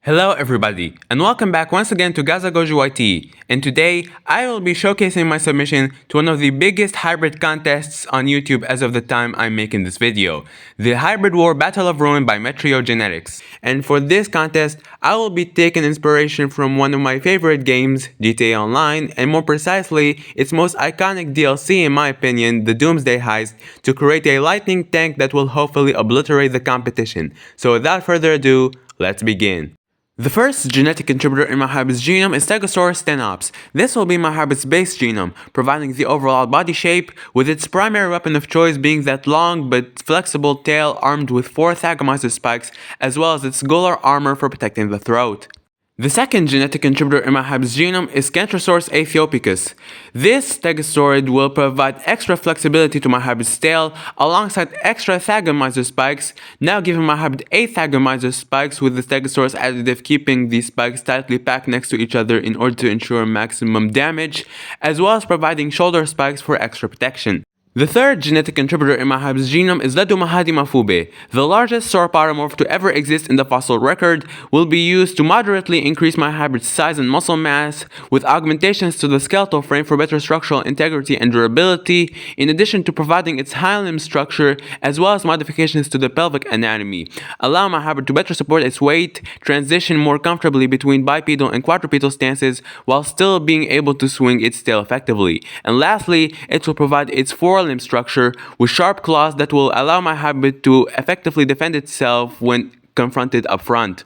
Hello everybody, and welcome back once again to Gaza Goju YT, and today I will be showcasing my submission to one of the biggest hybrid contests on YouTube as of the time I'm making this video, the Hybrid War Battle of Ruin by Metrio Genetics. And for this contest, I will be taking inspiration from one of my favorite games, GTA Online, and more precisely, its most iconic DLC in my opinion, the Doomsday Heist, to create a lightning tank that will hopefully obliterate the competition. So without further ado, let's begin. The first genetic contributor in my hybrid's genome is Stegosaurus stenops. This will be my hybrid's base genome, providing the overall body shape, with its primary weapon of choice being that long but flexible tail armed with 4 thagomizer spikes, as well as its gular armor for protecting the throat. The second genetic contributor in my hybrid's genome is Cantrosaurus aethiopicus. This stegosaurid will provide extra flexibility to my hybrid's tail alongside extra thagomizer spikes, now giving my hybrid 8 thagomizer spikes with the Stegosaurus additive keeping these spikes tightly packed next to each other in order to ensure maximum damage, as well as providing shoulder spikes for extra protection. The third genetic contributor in my hybrid's genome is Ledumahadi mafube. The largest sauropod to ever exist in the fossil record will be used to moderately increase my hybrid's size and muscle mass, with augmentations to the skeletal frame for better structural integrity and durability, in addition to providing its hind limb structure as well as modifications to the pelvic anatomy, allowing my hybrid to better support its weight, transition more comfortably between bipedal and quadrupedal stances while still being able to swing its tail effectively. And lastly, it will provide its forelimb structure with sharp claws that will allow my hybrid to effectively defend itself when confronted up front.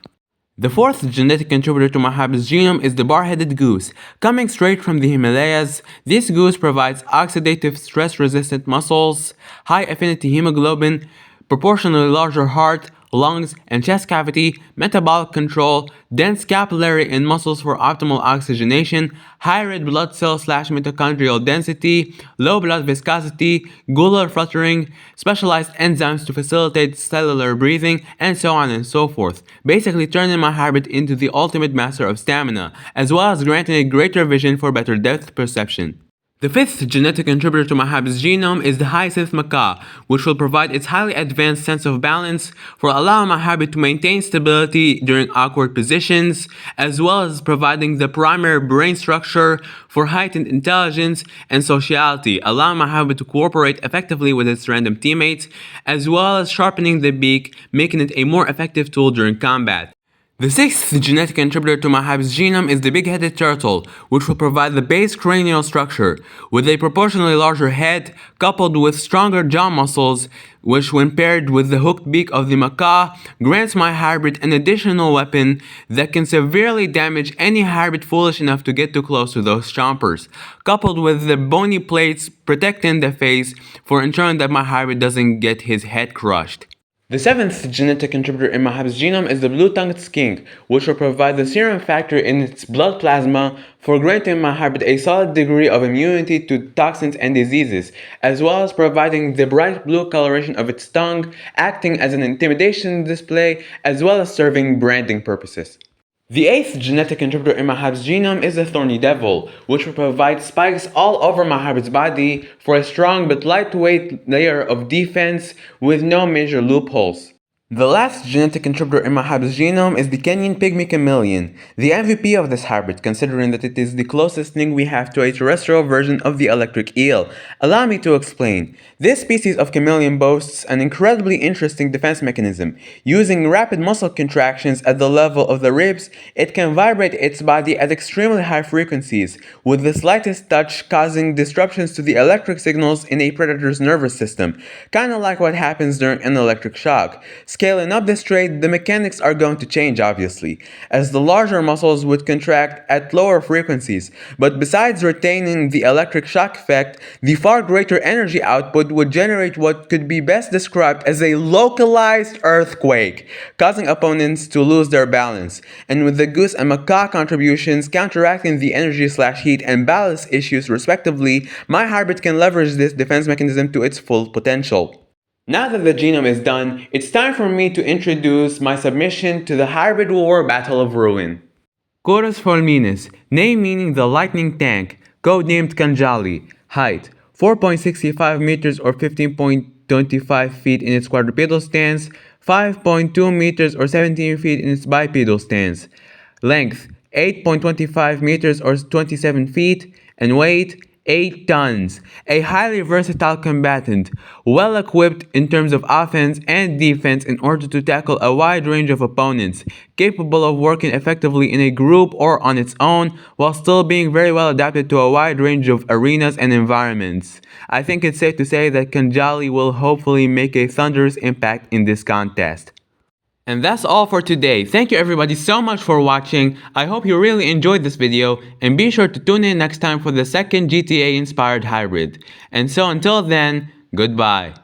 The fourth genetic contributor to my hybrid's genome is the bar-headed goose. Coming straight from the Himalayas, this goose provides oxidative stress-resistant muscles, high-affinity hemoglobin, proportionally larger heart, lungs, and chest cavity, metabolic control, dense capillary and muscles for optimal oxygenation, high red blood cell/mitochondrial density, low blood viscosity, gular fluttering, specialized enzymes to facilitate cellular breathing, and so on and so forth, basically turning my hybrid into the ultimate master of stamina, as well as granting it greater vision for better depth perception. The fifth genetic contributor to my hybrid's genome is the hyacinth macaw, which will provide its highly advanced sense of balance for allowing my hybrid to maintain stability during awkward positions, as well as providing the primary brain structure for heightened intelligence and sociality, allowing my hybrid to cooperate effectively with its random teammates, as well as sharpening the beak, making it a more effective tool during combat. The sixth genetic contributor to my hybrid's genome is the big-headed turtle, which will provide the base cranial structure, with a proportionally larger head coupled with stronger jaw muscles, which when paired with the hooked beak of the macaw, grants my hybrid an additional weapon that can severely damage any hybrid foolish enough to get too close to those chompers, coupled with the bony plates protecting the face for ensuring that my hybrid doesn't get his head crushed. The seventh genetic contributor in my hybrid's genome is the blue-tongued skink, which will provide the serum factor in its blood plasma for granting my hybrid a solid degree of immunity to toxins and diseases, as well as providing the bright blue coloration of its tongue, acting as an intimidation display, as well as serving branding purposes. The eighth genetic contributor in my hybrid's genome is the thorny devil, which will provide spikes all over my hybrid's body for a strong but lightweight layer of defense with no major loopholes. The last genetic contributor in my hybrid's genome is the Kenyan pygmy chameleon, the MVP of this hybrid considering that it is the closest thing we have to a terrestrial version of the electric eel. Allow me to explain. This species of chameleon boasts an incredibly interesting defense mechanism. Using rapid muscle contractions at the level of the ribs, it can vibrate its body at extremely high frequencies, with the slightest touch causing disruptions to the electric signals in a predator's nervous system, kinda like what happens during an electric shock. Scaling up this trait, the mechanics are going to change obviously, as the larger muscles would contract at lower frequencies, but besides retaining the electric shock effect, the far greater energy output would generate what could be best described as a localized earthquake, causing opponents to lose their balance, and with the goose and macaw contributions counteracting the energy/heat and balance issues respectively, my hybrid can leverage this defense mechanism to its full potential. Now that the genome is done, it's time for me to introduce my submission to the Hybrid War Battle of Ruin. Chorus Fulminus, name meaning the lightning tank, codenamed Kanjali, height 4.65 meters or 15.25 feet in its quadrupedal stance, 5.2 meters or 17 feet in its bipedal stance. Length 8.25 meters or 27 feet, and weight 8 tons. A highly versatile combatant, well equipped in terms of offense and defense in order to tackle a wide range of opponents, capable of working effectively in a group or on its own, while still being very well adapted to a wide range of arenas and environments. I think it's safe to say that Kanjali will hopefully make a thunderous impact in this contest. And that's all for today. Thank you everybody so much for watching. I hope you really enjoyed this video, and be sure to tune in next time for the second GTA inspired hybrid. And so until then, goodbye.